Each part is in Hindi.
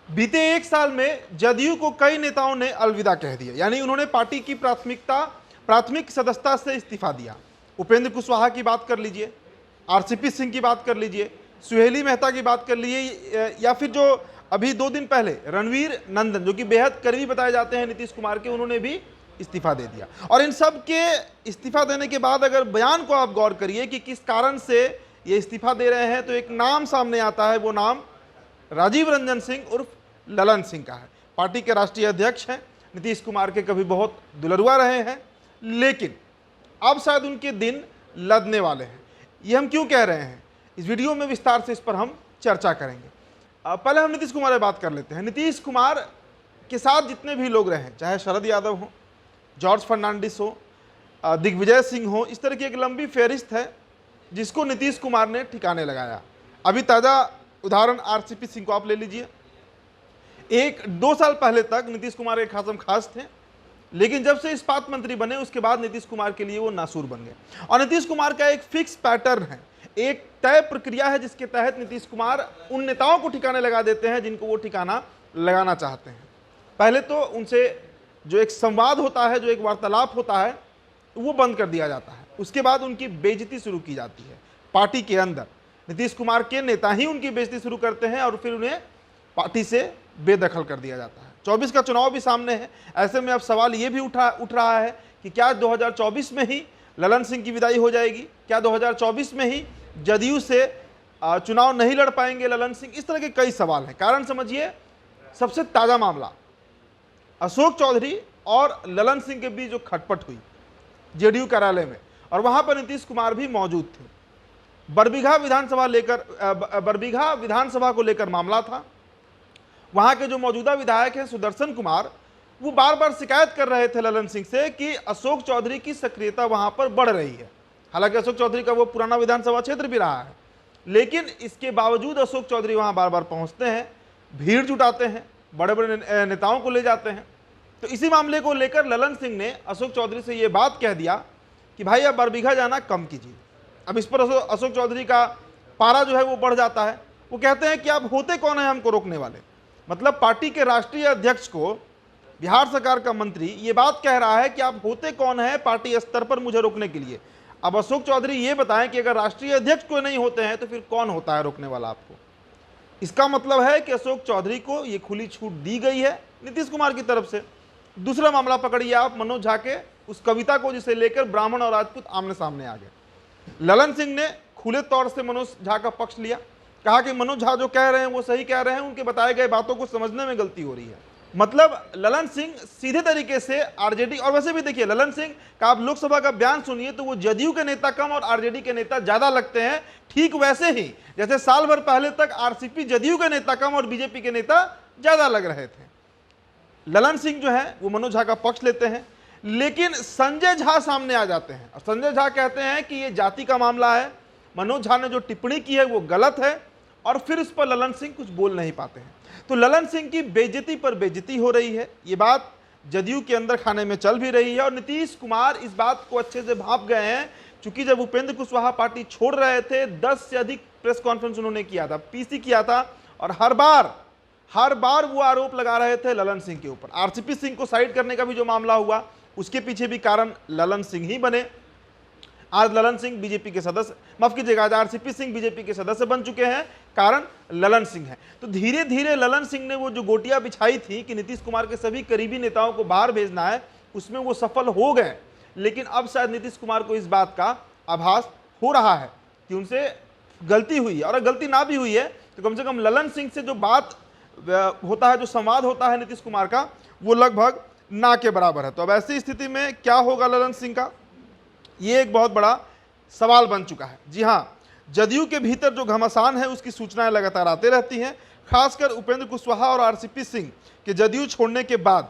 बीते एक साल में जदयू को कई नेताओं ने अलविदा कह दिया, यानी उन्होंने पार्टी की प्राथमिक सदस्यता से इस्तीफा दिया। उपेंद्र कुशवाहा की बात कर लीजिए, आरसीपी सिंह की बात कर लीजिए, सुहेली मेहता की बात कर लीजिए, या फिर जो अभी 2 दिन पहले रणवीर नंदन, जो कि बेहद करीबी बताए जाते हैं नीतीश कुमार के, उन्होंने भी इस्तीफा दे दिया। और इन सब के इस्तीफा देने के बाद अगर बयान को आप गौर करिए कि किस कारण से ये इस्तीफा दे रहे हैं, तो एक नाम सामने आता है। वो नाम राजीव रंजन सिंह उर्फ ललन सिंह का है। पार्टी के राष्ट्रीय अध्यक्ष हैं, नीतीश कुमार के कभी बहुत दुलरुआ रहे हैं, लेकिन अब शायद उनके दिन लदने वाले हैं। ये हम क्यों कह रहे हैं, इस वीडियो में विस्तार से इस पर हम चर्चा करेंगे। पहले हम नीतीश कुमार से बात कर लेते हैं। नीतीश कुमार के साथ जितने भी लोग रहे, चाहे शरद यादव हो, जॉर्ज फर्नांडिस हो, दिग्विजय सिंह हो, इस तरह की एक लंबी फहरिस्त है जिसको नीतीश कुमार ने ठिकाने लगाया। अभी ताज़ा उदाहरण आरसीपी सिंह को आप ले लीजिए। 1-2 साल पहले तक नीतीश कुमार एक खासम खास थे, लेकिन जब से इस्पात मंत्री बने उसके बाद नीतीश कुमार के लिए वो नासूर बन गए। और नीतीश कुमार का एक फिक्स पैटर्न है, एक तय प्रक्रिया है जिसके तहत नीतीश कुमार उन नेताओं को ठिकाने लगा देते हैं जिनको वो ठिकाना लगाना चाहते हैं। पहले तो उनसे जो एक संवाद होता है, जो एक वार्तालाप होता है, वो बंद कर दिया जाता है। उसके बाद उनकी बेइज्जती शुरू की जाती है। पार्टी के अंदर नीतीश कुमार के नेता ही उनकी बेइज्जती शुरू करते हैं और फिर उन्हें पार्टी से बेदखल कर दिया जाता है। 24 का चुनाव भी सामने है। ऐसे में अब सवाल ये भी उठ रहा है कि क्या 2024 में ही ललन सिंह की विदाई हो जाएगी? क्या 2024 में ही जदयू से चुनाव नहीं लड़ पाएंगे ललन सिंह? इस तरह के कई सवाल हैं। कारण समझिए, सबसे ताज़ा मामला अशोक चौधरी और ललन सिंह के बीच जो खटपट हुई जेडीयू कार्यालय में, और वहां पर नीतीश कुमार भी मौजूद थे। बरबीघा विधानसभा को लेकर मामला था। वहां के जो मौजूदा विधायक हैं सुदर्शन कुमार, वो बार बार शिकायत कर रहे थे ललन सिंह से कि अशोक चौधरी की सक्रियता वहां पर बढ़ रही है। हालांकि अशोक चौधरी का वो पुराना विधानसभा क्षेत्र भी रहा है, लेकिन इसके बावजूद अशोक चौधरी वहां बार बार पहुंचते हैं, भीड़ जुटाते हैं, बड़े बड़े नेताओं को ले जाते हैं। तो इसी मामले को लेकर ललन सिंह ने अशोक चौधरी से ये बात कह दिया कि भाई अब बरबीघा जाना कम कीजिए। अब इस पर अशोक चौधरी का पारा जो है वो बढ़ जाता है। वो कहते हैं कि आप होते कौन है हमको रोकने वाले? मतलब पार्टी के राष्ट्रीय अध्यक्ष को बिहार सरकार का मंत्री ये बात कह रहा है कि आप होते कौन है पार्टी स्तर पर मुझे रोकने के लिए? अब अशोक चौधरी ये बताएं कि अगर राष्ट्रीय अध्यक्ष कोई नहीं होते हैं तो फिर कौन होता है रोकने वाला आपको? इसका मतलब है कि अशोक चौधरी को ये खुली छूट दी गई है नीतीश कुमार की तरफ से। दूसरा मामला पकड़िए आप मनोज झा के उस कविता को, जिसे लेकर ब्राह्मण और राजपूत आमने सामने आ गए। ललन सिंह ने खुले तौर से मनोज झा का पक्ष लिया, कहा कि मनोज झा जो कह रहे हैं वो सही कह रहे हैं, उनके बताए गए बातों को समझने में गलती हो रही है। मतलब ललन सिंह सीधे तरीके से आरजेडी, और वैसे भी देखिए ललन सिंह का आप लोकसभा का बयान सुनिए तो वो जदयू के नेता कम और आरजेडी के नेता ज्यादा लगते हैं। ठीक वैसे ही जैसे साल भर पहले तक आरसीपी जदयू के नेता कम और बीजेपी के नेता ज्यादा लग रहे थे। ललन सिंह जो है वो मनोज झा का पक्ष लेते हैं, लेकिन संजय झा सामने आ जाते हैं और संजय झा कहते हैं कि ये जाति का मामला है, मनोज झा ने जो टिप्पणी की है वो गलत है, और फिर इस पर ललन सिंह कुछ बोल नहीं पाते हैं। तो ललन सिंह की बेइज्जती पर बेइज्जती हो रही है। ये बात जदयू के अंदर खाने में चल भी रही है और नीतीश कुमार इस बात को अच्छे से भांप गए हैं। चूंकि जब उपेंद्र कुशवाहा पार्टी छोड़ रहे थे, 10 से अधिक प्रेस कॉन्फ्रेंस उन्होंने किया था, पीसी किया था, और हर बार वो आरोप लगा रहे थे ललन सिंह के ऊपर। आरसीपी सिंह को साइड करने का भी जो मामला हुआ उसके पीछे भी कारण ललन सिंह ही बने। आज ललन सिंह बीजेपी के सदस्य, माफ कीजिएगा, आज आरसीपी सिंह बीजेपी के सदस्य बन चुके हैं, कारण ललन सिंह है। तो धीरे धीरे ललन सिंह ने वो जो गोटियां बिछाई थी कि नीतीश कुमार के सभी करीबी नेताओं को बाहर भेजना है, उसमें वो सफल हो गए। लेकिन अब शायद नीतीश कुमार को इस बात का आभास हो रहा है कि उनसे गलती हुई है, और अगर गलती ना भी हुई है तो कम से कम ललन सिंह से जो बात होता है, जो संवाद होता है नीतीश कुमार का, वो लगभग ना के बराबर है। तो अब ऐसी स्थिति में क्या होगा ललन सिंह का, ये एक बहुत बड़ा सवाल बन चुका है। जी हाँ, जदयू के भीतर जो घमासान है उसकी सूचनाएं लगातार आती रहती हैं। खासकर उपेंद्र कुशवाहा और आरसीपी सिंह के जदयू छोड़ने के बाद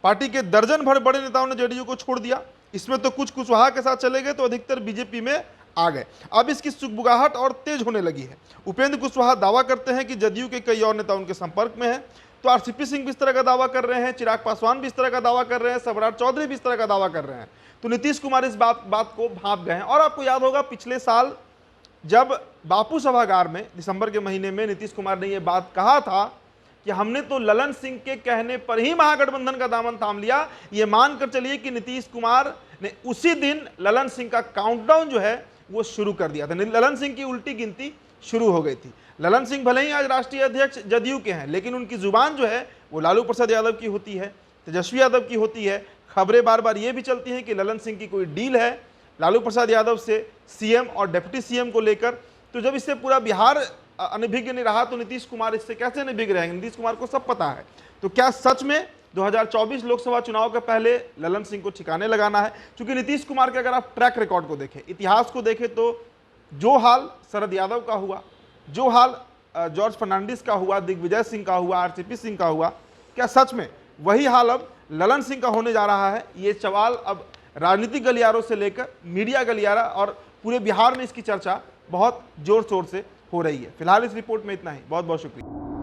पार्टी के दर्जन भर बड़े नेताओं ने जदयू को छोड़ दिया। इसमें तो कुछ कुशवाहा के साथ चले गए तो अधिकतर बीजेपी में आ गए। अब इसकी सुगबुगाहट और तेज होने लगी है। उपेंद्र कुशवाहा दावा करते हैं कि जदयू के कई और नेता उनके संपर्क में हैं, तो आरसीपी सिंह भी इस तरह का दावा कर रहे हैं, चिराग पासवान भी इस तरह का दावा कर रहे हैं, सम्राट चौधरी भी इस तरह का दावा कर रहे हैं। तो नीतीश कुमार इस बात को भांप गए हैं। और आपको याद होगा पिछले साल जब बापू सभागार में दिसंबर के महीने में नीतीश कुमार ने यह बात कहा था कि हमने तो ललन सिंह के कहने पर ही महागठबंधन का दामन थाम लिया। ये मानकर चलिए कि नीतीश कुमार ने उसी दिन ललन सिंह का काउंटडाउन जो है वो शुरू कर दिया था। ललन सिंह की उल्टी गिनती शुरू हो गई थी। ललन सिंह भले ही आज राष्ट्रीय अध्यक्ष जदयू के हैं, लेकिन उनकी जुबान जो है वो लालू प्रसाद यादव की होती है, तेजस्वी यादव की होती है। खबरें बार बार ये भी चलती हैं कि ललन सिंह की कोई डील है लालू प्रसाद यादव से सीएम और डिप्टी सीएम को लेकर। तो जब इससे पूरा बिहार अनभिज्ञ नहीं रहा तो नीतीश कुमार इससे कैसे अनभिज्ञ रहेंगे? नीतीश कुमार को सब पता है। तो क्या सच में 2024 लोकसभा चुनाव के पहले ललन सिंह को ठिकाने लगाना है? क्योंकि नीतीश कुमार के अगर आप ट्रैक रिकॉर्ड को देखें, इतिहास को देखें, तो जो हाल शरद यादव का हुआ, जो हाल जॉर्ज फर्नांडिस का हुआ, दिग्विजय सिंह का हुआ, आरसीपी सिंह का हुआ, क्या सच में वही हाल अब ललन सिंह का होने जा रहा है? ये सवाल अब राजनीतिक गलियारों से लेकर मीडिया गलियारा और पूरे बिहार में इसकी चर्चा बहुत जोर शोर से हो रही है। फिलहाल इस रिपोर्ट में इतना ही। बहुत बहुत शुक्रिया।